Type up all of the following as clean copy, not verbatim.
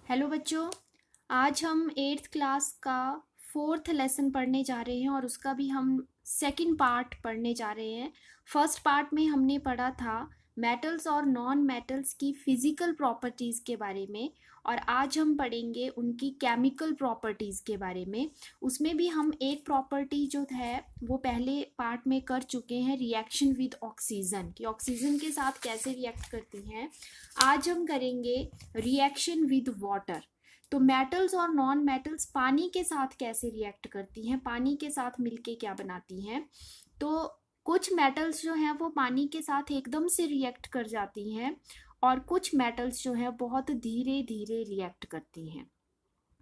Hello बच्चों। आज हम एट्थ क्लास का फोर्थ लेसन पढ़ने जा रहे हैं और उसका भी हम सेकंड पार्ट पढ़ने जा रहे हैं। फर्स्ट पार्ट में हमने पढ़ा था मेटल्स और नॉन मेटल्स की फिजिकल प्रॉपर्टीज़ के बारे में, और आज हम पढ़ेंगे उनकी केमिकल प्रॉपर्टीज़ के बारे में। उसमें भी हम एक प्रॉपर्टी जो है वो पहले पार्ट में कर चुके हैं, रिएक्शन विद ऑक्सीजन, कि ऑक्सीजन के साथ कैसे रिएक्ट करती हैं। आज हम करेंगे रिएक्शन विद वाटर। तो मेटल्स और नॉन मेटल्स पानी के साथ कैसे रिएक्ट करती हैं, पानी के साथ मिलके क्या बनाती हैं। तो कुछ मेटल्स जो हैं वो पानी के साथ एकदम से रिएक्ट कर जाती हैं, और कुछ मेटल्स जो हैं बहुत धीरे धीरे रिएक्ट करती हैं,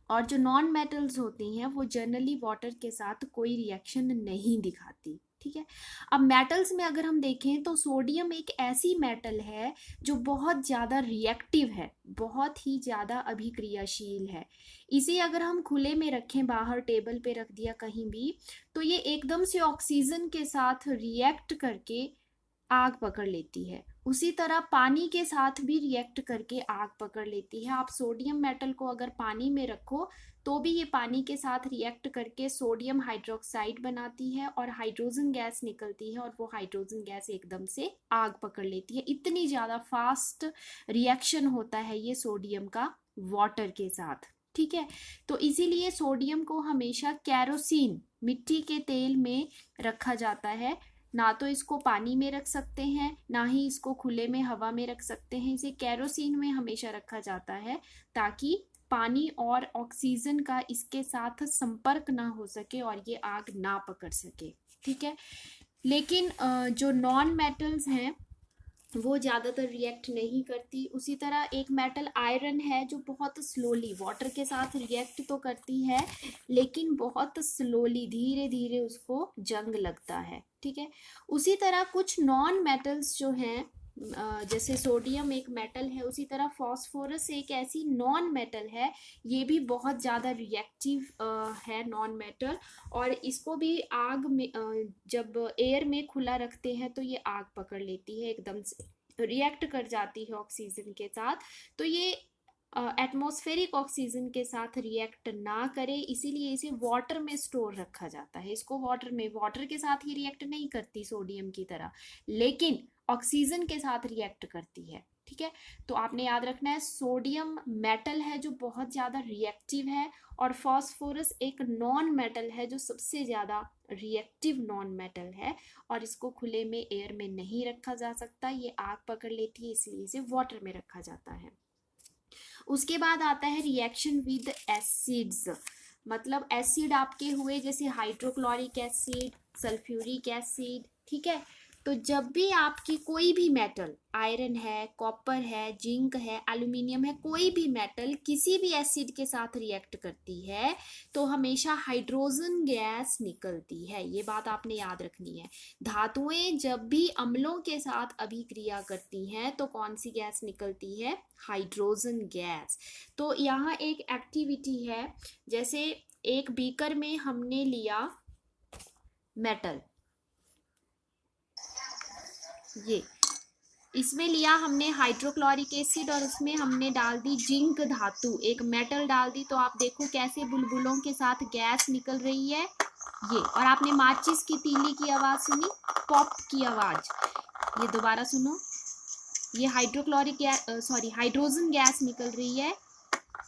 और जो नॉन मेटल्स होती हैं वो जनरली वाटर के साथ कोई रिएक्शन नहीं दिखाती। ठीक है। अब मेटल्स में अगर हम देखें तो सोडियम एक ऐसी मेटल है जो बहुत ज़्यादा रिएक्टिव है, बहुत ही ज़्यादा अभिक्रियाशील है। इसे अगर हम खुले में रखें, बाहर टेबल पे रख दिया कहीं भी, तो ये एकदम से ऑक्सीजन के साथ रिएक्ट करके आग पकड़ लेती है। उसी तरह पानी के साथ भी रिएक्ट करके आग पकड़ लेती है। आप सोडियम मेटल को अगर पानी में रखो तो भी ये पानी के साथ रिएक्ट करके सोडियम हाइड्रोक्साइड बनाती है और हाइड्रोजन गैस निकलती है, और वो हाइड्रोजन गैस एकदम से आग पकड़ लेती है। इतनी ज़्यादा फास्ट रिएक्शन होता है ये सोडियम का वाटर के साथ। ठीक है। तो इसीलिए सोडियम को हमेशा कैरोसिन, मिट्टी के तेल में रखा जाता है। ना तो इसको पानी में रख सकते हैं, ना ही इसको खुले में हवा में रख सकते हैं। इसे कैरोसिन में हमेशा रखा जाता है ताकि पानी और ऑक्सीजन का इसके साथ संपर्क ना हो सके और ये आग ना पकड़ सके। ठीक है। लेकिन जो नॉन मेटल्स हैं वो ज़्यादातर रिएक्ट नहीं करती। उसी तरह एक मेटल आयरन है जो बहुत स्लोली वाटर के साथ रिएक्ट तो करती है, लेकिन बहुत स्लोली, धीरे धीरे उसको जंग लगता है। ठीक है। उसी तरह कुछ नॉन मेटल्स जो हैं, जैसे सोडियम एक मेटल है, उसी तरह फास्फोरस एक ऐसी नॉन मेटल है। ये भी बहुत ज़्यादा रिएक्टिव है नॉन मेटल, और इसको भी आग में जब एयर में खुला रखते हैं तो ये आग पकड़ लेती है, एकदम से रिएक्ट कर जाती है ऑक्सीजन के साथ। तो ये एटमॉस्फेरिक ऑक्सीजन के साथ रिएक्ट ना करे, इसीलिए इसे वाटर में स्टोर रखा जाता है। इसको वाटर के साथ ही रिएक्ट नहीं करती सोडियम की तरह, लेकिन ऑक्सीजन के साथ रिएक्ट करती है। ठीक है। तो आपने याद रखना है, सोडियम मेटल है जो बहुत ज़्यादा रिएक्टिव है, और फास्फोरस एक नॉन मेटल है जो सबसे ज़्यादा रिएक्टिव नॉन मेटल है, और इसको खुले में एयर में नहीं रखा जा सकता, ये आग पकड़ लेती है, इसलिए इसे वाटर में रखा जाता है। उसके बाद आता है रिएक्शन विद एसिड्स। मतलब एसिड आपके हुए जैसे हाइड्रोक्लोरिक एसिड, सल्फ्यूरिक एसिड। ठीक है। तो जब भी आपकी कोई भी मेटल, आयरन है, कॉपर है, जिंक है, एल्यूमिनियम है, कोई भी मेटल किसी भी एसिड के साथ रिएक्ट करती है तो हमेशा हाइड्रोजन गैस निकलती है। ये बात आपने याद रखनी है। धातुएं जब भी अम्लों के साथ अभिक्रिया करती हैं तो कौन सी गैस निकलती है? Hydrogen gas. तो यहाँ एक एक्टिविटी है, जैसे एक बीकर में हमने लिया मेटल, ये इसमें लिया हमने हाइड्रोक्लोरिक एसिड, और उसमें हमने डाल दी जिंक धातु, एक मेटल डाल दी। तो आप देखो कैसे बुलबुलों के साथ गैस निकल रही है ये, और आपने माचिस की तीली की आवाज सुनी, पॉप की आवाज। ये दोबारा सुनो, ये हाइड्रोजन गैस निकल रही है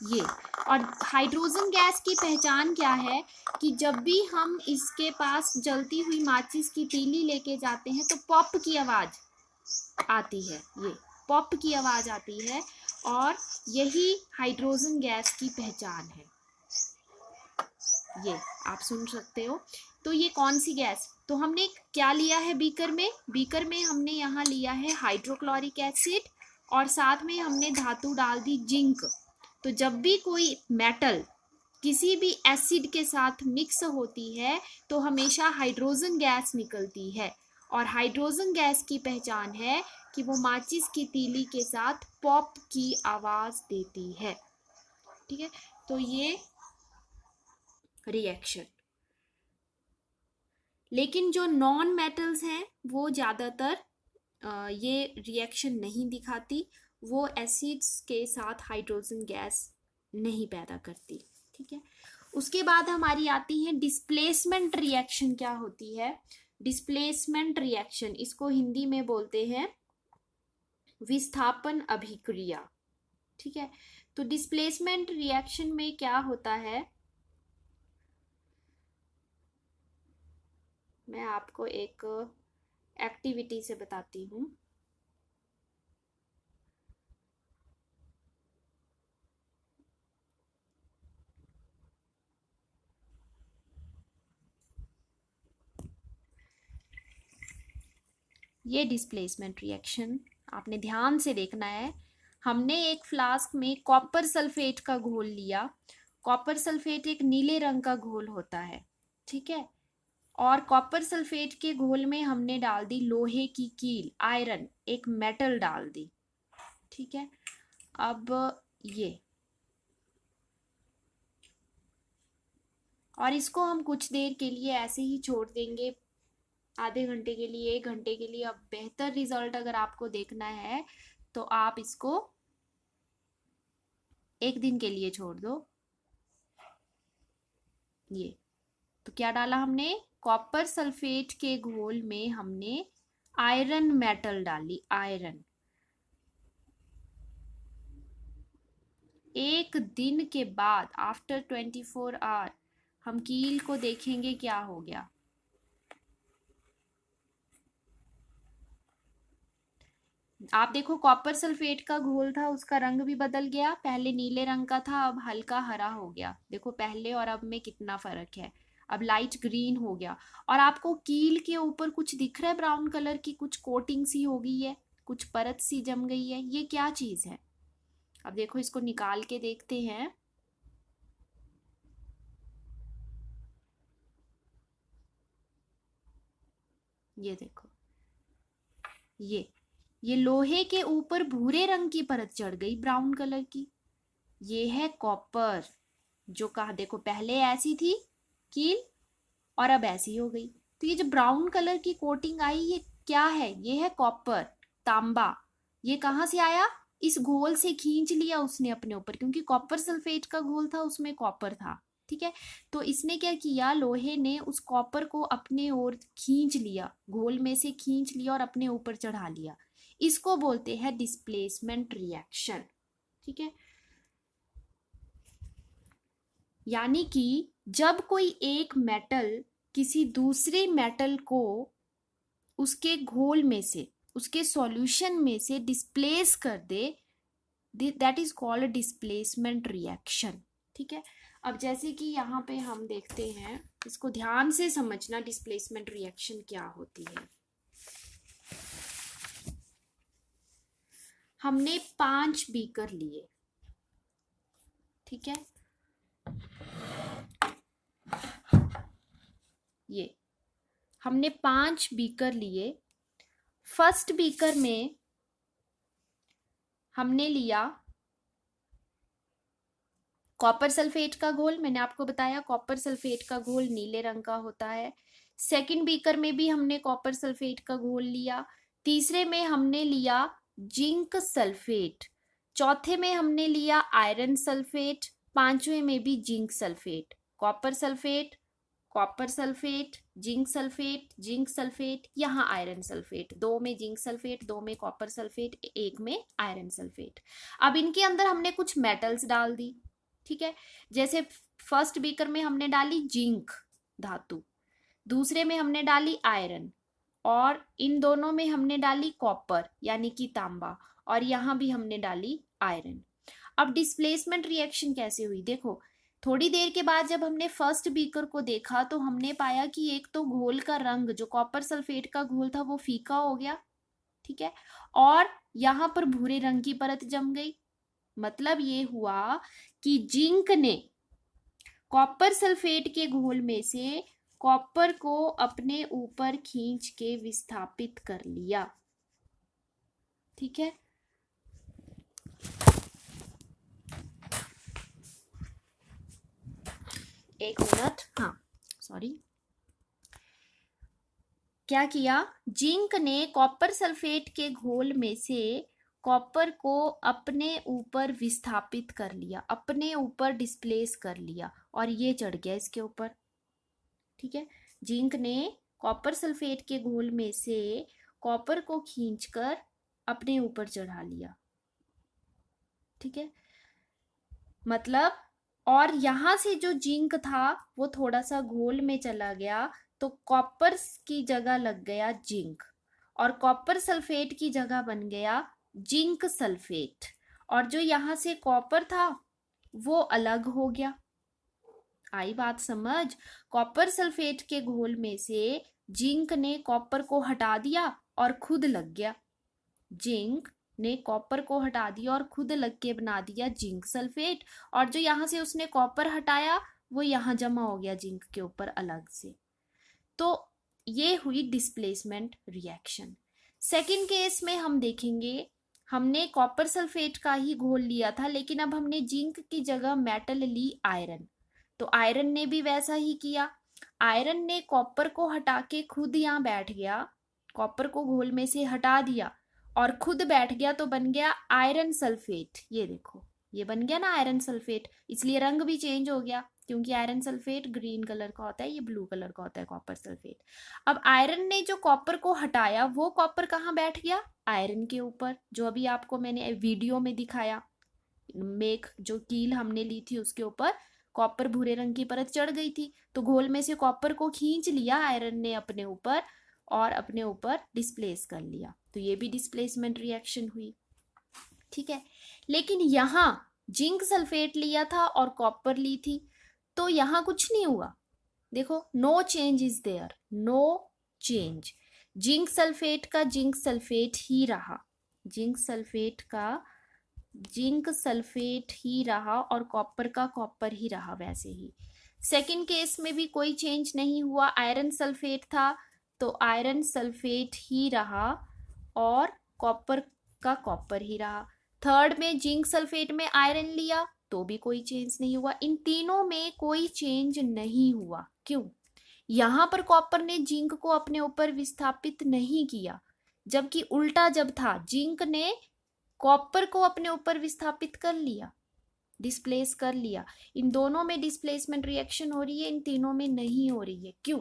ये। और हाइड्रोजन गैस की पहचान क्या है कि जब भी हम इसके पास जलती हुई माचिस की तीली लेके जाते हैं तो पॉप की आवाज आती है, ये पॉप की आवाज आती है, और यही हाइड्रोजन गैस की पहचान है। ये आप सुन सकते हो। तो ये कौन सी गैस, तो हमने क्या लिया है बीकर में? बीकर में हमने यहाँ लिया है हाइड्रोक्लोरिक एसिड, और साथ में हमने धातु डाल दी जिंक। तो जब भी कोई मेटल किसी भी एसिड के साथ मिक्स होती है तो हमेशा हाइड्रोजन गैस निकलती है, और हाइड्रोजन गैस की पहचान है कि वो माचिस की तीली के साथ पॉप की आवाज देती है। ठीक है। तो ये रिएक्शन। लेकिन जो नॉन मेटल्स हैं वो ज़्यादातर ये रिएक्शन नहीं दिखाती, वो एसिड्स के साथ हाइड्रोजन गैस नहीं पैदा करती। ठीक है, उसके बाद हमारी आती है डिस्प्लेसमेंट रिएक्शन। क्या होती है डिस्प्लेसमेंट रिएक्शन? इसको हिंदी में बोलते हैं विस्थापन अभिक्रिया। ठीक है, तो डिस्प्लेसमेंट रिएक्शन में क्या होता है, मैं आपको एक एक्टिविटी से बताती हूँ। ये डिस्प्लेसमेंट रिएक्शन आपने ध्यान से देखना है। हमने एक फ्लास्क में कॉपर सल्फेट का घोल लिया। कॉपर सल्फेट एक नीले रंग का घोल होता है। ठीक है, और कॉपर सल्फेट के घोल में हमने डाल दी लोहे की कील, आयरन, एक मेटल डाल दी। ठीक है, अब ये, और इसको हम कुछ देर के लिए ऐसे ही छोड़ देंगे, आधे घंटे के लिए, 1 घंटे के लिए। अब बेहतर रिजल्ट अगर आपको देखना है तो आप इसको 1 दिन के लिए छोड़ दो। ये तो क्या डाला हमने, कॉपर सल्फेट के घोल में हमने आयरन मेटल डाली, आयरन। 1 दिन के बाद आफ्टर 24 आवर हम कील को देखेंगे क्या हो गया। आप देखो, कॉपर सल्फेट का घोल था, उसका रंग भी बदल गया। पहले नीले रंग का था, अब हल्का हरा हो गया। देखो पहले और अब में कितना फर्क है। अब लाइट ग्रीन हो गया। और आपको कील के ऊपर कुछ दिख रहा है ब्राउन कलर की, कुछ कोटिंग सी हो गई है, कुछ परत सी जम गई है। ये क्या चीज है? अब देखो, इसको निकाल के देखते हैं। ये देखो, ये लोहे के ऊपर भूरे रंग की परत चढ़ गई, ब्राउन कलर की। ये है कॉपर। जो कहा, देखो पहले ऐसी थी कील और अब ऐसी हो गई। तो ये जो ब्राउन कलर की कोटिंग आई, ये क्या है? ये है कॉपर, तांबा। ये कहाँ से आया? इस घोल से खींच लिया उसने अपने ऊपर, क्योंकि कॉपर सल्फेट का घोल था, उसमें कॉपर था। ठीक है, तो इसने क्या किया, लोहे ने उस कॉपर को अपने ओर खींच लिया, घोल में से खींच लिया और अपने ऊपर चढ़ा लिया। इसको बोलते हैं डिस्प्लेसमेंट रिएक्शन। ठीक है, यानी कि जब कोई एक मेटल किसी दूसरे मेटल को उसके घोल में से, उसके सॉल्यूशन में से डिस्प्लेस कर दे, that is called displacement reaction. ठीक है, अब जैसे कि यहाँ पे हम देखते हैं, इसको ध्यान से समझना, डिस्प्लेसमेंट रिएक्शन क्या होती है। हमने 5 बीकर लिए। ठीक है, ये हमने 5 बीकर लिए। फर्स्ट बीकर में हमने लिया कॉपर सल्फेट का घोल। मैंने आपको बताया कॉपर सल्फेट का घोल नीले रंग का होता है। सेकंड बीकर में भी हमने कॉपर सल्फेट का घोल लिया। तीसरे में हमने लिया जिंक सल्फेट। चौथे में हमने लिया आयरन सल्फेट। पांचवें में भी zinc sulphate. Copper sulphate, copper sulphate, zinc sulphate, zinc sulphate, यहाँ आयरन सल्फेट। 2 में जिंक सल्फेट, 2 में कॉपर सल्फेट, 1 में आयरन सल्फेट। अब इनके अंदर हमने कुछ मेटल्स डाल दी। ठीक है, जैसे फर्स्ट बीकर में हमने डाली जिंक धातु, दूसरे में हमने डाली आयरन, और इन दोनों में हमने डाली कॉपर यानी कि तांबा, और यहाँ भी हमने डाली आयरन। अब डिस्प्लेसमेंट रिएक्शन कैसे हुई? देखो, थोड़ी देर के बाद जब हमने फर्स्ट बीकर को देखा तो हमने पाया कि एक तो घोल का रंग, जो कॉपर सल्फेट का घोल था, वो फीका हो गया। ठीक है, और यहाँ पर भूरे रंग की परत जम गई। मतलब ये हुआ कि जिंक ने कॉपर सल्फेट के घोल में से कॉपर को अपने ऊपर खींच के विस्थापित कर लिया। ठीक है, एक मिनट, हाँ सॉरी, क्या किया, जिंक ने कॉपर सल्फेट के घोल में से कॉपर को अपने ऊपर विस्थापित कर लिया, अपने ऊपर डिस्प्लेस कर लिया और ये चढ़ गया इसके ऊपर। ठीक है, जिंक ने कॉपर सल्फेट के घोल में से कॉपर को खींचकर अपने ऊपर चढ़ा लिया। ठीक है, मतलब और यहां से जो जिंक था वो थोड़ा सा घोल में चला गया, तो कॉपर की जगह लग गया जिंक और कॉपर सल्फेट की जगह बन गया जिंक सल्फेट, और जो यहां से कॉपर था वो अलग हो गया। आई बात समझ? कॉपर सल्फेट के घोल में से जिंक ने कॉपर को हटा दिया और खुद लग गया। जिंक ने कॉपर को हटा दिया और खुद लग के बना दिया जिंक सल्फेट, और जो यहां से उसने कॉपर हटाया वो यहां जमा हो गया जिंक के ऊपर अलग से। तो ये हुई डिस्प्लेसमेंट रिएक्शन। सेकंड केस में हम देखेंगे, हमने कॉपर सल्फेट का ही घोल लिया था, लेकिन अब हमने जिंक की जगह मेटल ली आयरन। तो आयरन ने भी वैसा ही किया। आयरन ने कॉपर को हटा के खुद यहाँ बैठ गया, कॉपर को घोल में से हटा दिया और खुद बैठ गया, तो बन गया आयरन सल्फेट। ये देखो, ये बन गया ना आयरन सल्फेट, इसलिए रंग भी चेंज हो गया, क्योंकि आयरन सल्फेट ग्रीन कलर का होता है, ये ब्लू कलर का होता है कॉपर सल्फेट। अब आयरन ने जो कॉपर को हटाया वो कॉपर कहाँ बैठ गया? आयरन के ऊपर, जो अभी आपको मैंने वीडियो में दिखाया। मेक जो कील हमने ली थी उसके ऊपर कॉपर भूरे रंग की परत चढ़ गई थी, तो घोल में से कॉपर को खींच लिया आयरन ने अपने ऊपर और अपने ऊपर डिस्प्लेस कर लिया, तो ये भी डिस्प्लेसमेंट रिएक्शन हुई। ठीक है, लेकिन यहाँ जिंक सल्फेट लिया था और कॉपर ली थी, तो यहाँ कुछ नहीं हुआ। देखो, no change is there, no change. Zinc sulphate का जिंक सल्फेट ही रहा, जिंक सल्फेट का जिंक सल्फेट ही रहा और कॉपर का कॉपर ही रहा वैसे ही। सेकंड केस में भी कोई चेंज नहीं हुआ, आयरन सल्फेट था तो आयरन सल्फेट ही रहा और कॉपर का कॉपर ही रहा। थर्ड में जिंक सल्फेट में आयरन लिया तो भी कोई चेंज नहीं हुआ। इन तीनों में कोई चेंज नहीं हुआ। क्यों? यहां पर कॉपर ने जिंक को अपने ऊपर विस्थापित नहीं किया, जबकि उल्टा जब था जिंक ने कॉपर को अपने ऊपर विस्थापित कर लिया, डिस्प्लेस कर लिया। इन दोनों में डिस्प्लेसमेंट रिएक्शन हो रही है, इन तीनों में नहीं हो रही है। क्यों?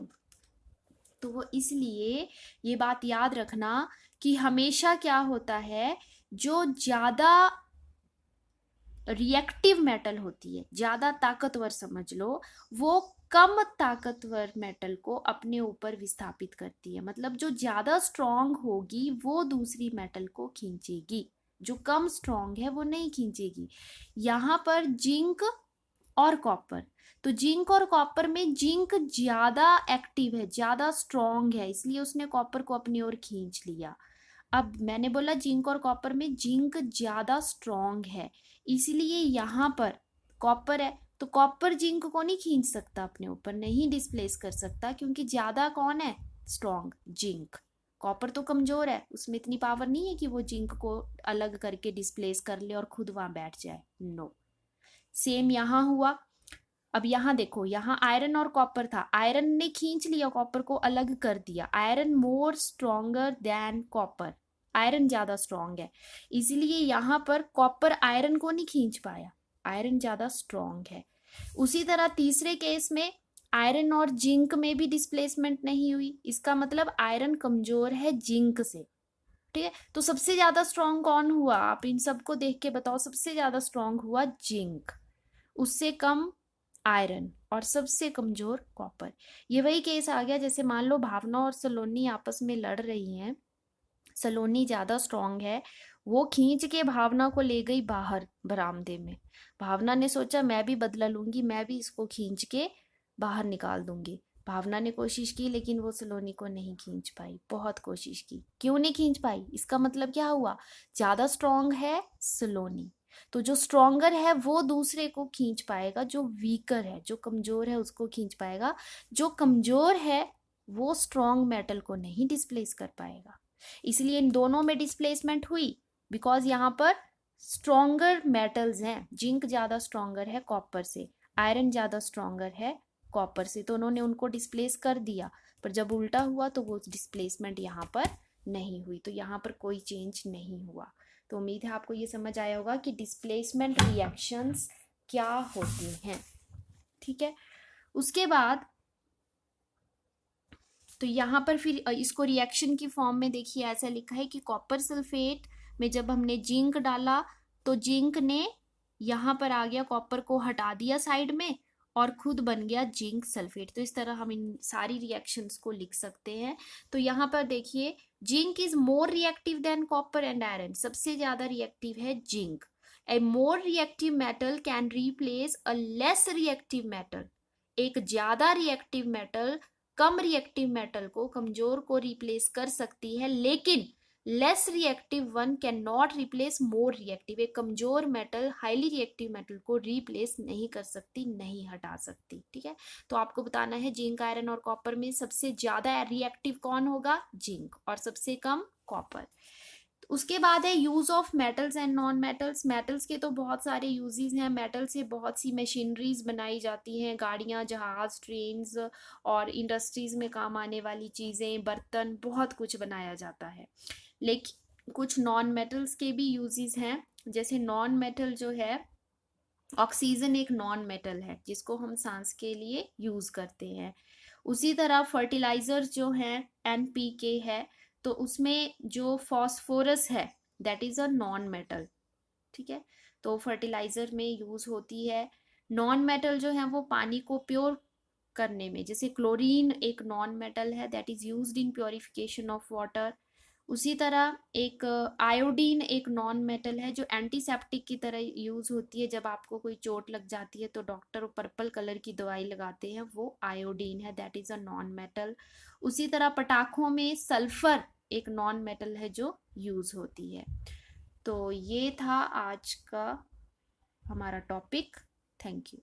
तो वो इसलिए ये बात याद रखना कि हमेशा क्या होता है, जो ज्यादा रिएक्टिव मेटल होती है, ज्यादा ताकतवर समझ लो, वो कम ताकतवर मेटल को अपने ऊपर विस्थापित करती है। मतलब जो ज्यादा स्ट्रांग होगी वो दूसरी मेटल को खींचेगी, जो कम स्ट्रांग है वो नहीं खींचेगी। यहाँ पर जिंक और कॉपर, तो जिंक और कॉपर में जिंक ज्यादा एक्टिव है, ज्यादा स्ट्रांग है, इसलिए उसने कॉपर को अपनी ओर खींच लिया। अब मैंने बोला जिंक और कॉपर में जिंक ज्यादा स्ट्रांग है, इसलिए यहाँ पर कॉपर है तो कॉपर जिंक को नहीं खींच सकता अपने ऊपर, नहीं डिस्प्लेस कर सकता, क्योंकि ज्यादा कौन है स्ट्रांग? जिंक। कॉपर तो कमजोर है, उसमें इतनी पावर नहीं है कि वो जिंक को अलग करके डिस्प्लेस कर ले और खुद वहां बैठ जाए। नो। सेम यहाँ हुआ। अब यहाँ देखो, यहाँ आयरन और कॉपर था, आयरन ने खींच लिया कॉपर को, अलग कर दिया। Iron more stronger than copper, iron ज्यादा स्ट्रांग है, इसलिए यहाँ पर कॉपर आयरन को नहीं खींच पाया, आयरन ज्यादा स्ट्रांग है। उसी तरह तीसरे केस में आयरन और जिंक में भी डिस्प्लेसमेंट नहीं हुई, इसका मतलब आयरन कमजोर है जिंक से। ठीक है, तो सबसे ज्यादा स्ट्रांग कौन हुआ? आप इन सबको देख के बताओ, सबसे ज्यादा स्ट्रांग हुआ जिंक, उससे कम आयरन और सबसे कमजोर कॉपर। ये वही केस आ गया, जैसे मान लो भावना और सलोनी आपस में लड़ रही हैं, सलोनी ज्यादा स्ट्रांग है, वो खींच के भावना को ले गई बाहर बरामदे में। भावना ने सोचा मैं भी बदला लूंगी, मैं भी इसको खींच के बाहर निकाल दूंगी। भावना ने कोशिश की लेकिन वो सलोनी को नहीं खींच पाई, बहुत कोशिश की। क्यों नहीं खींच पाई? इसका मतलब क्या हुआ? ज्यादा स्ट्रांग है सलोनी, तो जो स्ट्रॉन्गर है वो दूसरे को खींच पाएगा, जो वीकर है, जो कमजोर है उसको खींच पाएगा। जो कमजोर है वो स्ट्रॉन्ग मेटल को नहीं डिस्प्लेस कर पाएगा। इसलिए इन दोनों में डिस्प्लेसमेंट हुई, बिकॉज यहाँ पर स्ट्रॉन्गर मेटल्स हैं। जिंक ज्यादा स्ट्रॉन्गर है कॉपर से, आयरन ज्यादा स्ट्रॉन्गर है कॉपर से, तो उन्होंने उनको डिस्प्लेस कर दिया। पर जब उल्टा हुआ तो वो डिस्प्लेसमेंट यहाँ पर नहीं हुई, तो यहाँ पर कोई चेंज नहीं हुआ। तो उम्मीद है आपको ये समझ आया होगा कि डिस्प्लेसमेंट रिएक्शंस क्या होती हैं। ठीक है, उसके बाद तो यहाँ पर फिर इसको रिएक्शन की फॉर्म में देखिए ऐसा लिखा है कि कॉपर सल्फेट में जब हमने जिंक डाला तो जिंक ने यहाँ पर आ गया, कॉपर को हटा दिया साइड में और खुद बन गया जिंक सल्फेट। तो इस तरह हम इन सारी रिएक्शंस को लिख सकते हैं। तो यहाँ पर देखिए zinc is more reactive than copper and iron, सबसे ज्यादा रिएक्टिव है zinc. A more reactive metal can replace a less reactive metal, एक ज्यादा रिएक्टिव मेटल कम रिएक्टिव मेटल को, कमजोर को रिप्लेस कर सकती है, लेकिन less reactive one can not replace more reactive, एक कमजोर मेटल हाईली रिएक्टिव मेटल को रिप्लेस नहीं कर सकती, नहीं हटा सकती। ठीक है, तो आपको बताना है जिंक, आयरन और कॉपर में सबसे ज्यादा रिएक्टिव कौन होगा, जिंक, और सबसे कम कॉपर। उसके बाद है use of metals and non metals. Metals के तो बहुत सारे यूजेस हैं, मेटल से बहुत सी मशीनरीज बनाई जाती हैं, गाड़ियां, जहाज, ट्रेन्स और इंडस्ट्रीज में काम आने वाली चीजें, बर्तन, बहुत कुछ बनाया जाता है। लेकिन कुछ नॉन मेटल्स के भी यूजेस हैं, जैसे नॉन मेटल जो है, ऑक्सीजन एक नॉन मेटल है जिसको हम सांस के लिए यूज करते हैं। उसी तरह फर्टिलाइजर्स जो हैं NPK है, तो उसमें जो फॉस्फोरस है that is a non metal. ठीक है, तो फर्टिलाइजर में यूज होती है। नॉन मेटल जो है वो पानी को प्योर करने में, जैसे क्लोरीन एक नॉन मेटल है that is used in purification of water. उसी तरह एक आयोडीन एक नॉन मेटल है जो एंटीसेप्टिक की तरह यूज होती है, जब आपको कोई चोट लग जाती है तो डॉक्टर पर्पल कलर की दवाई लगाते हैं, वो आयोडीन है, that is a non metal. उसी तरह पटाखों में सल्फर एक नॉन मेटल है जो यूज होती है। तो ये था आज का हमारा टॉपिक। Thank you.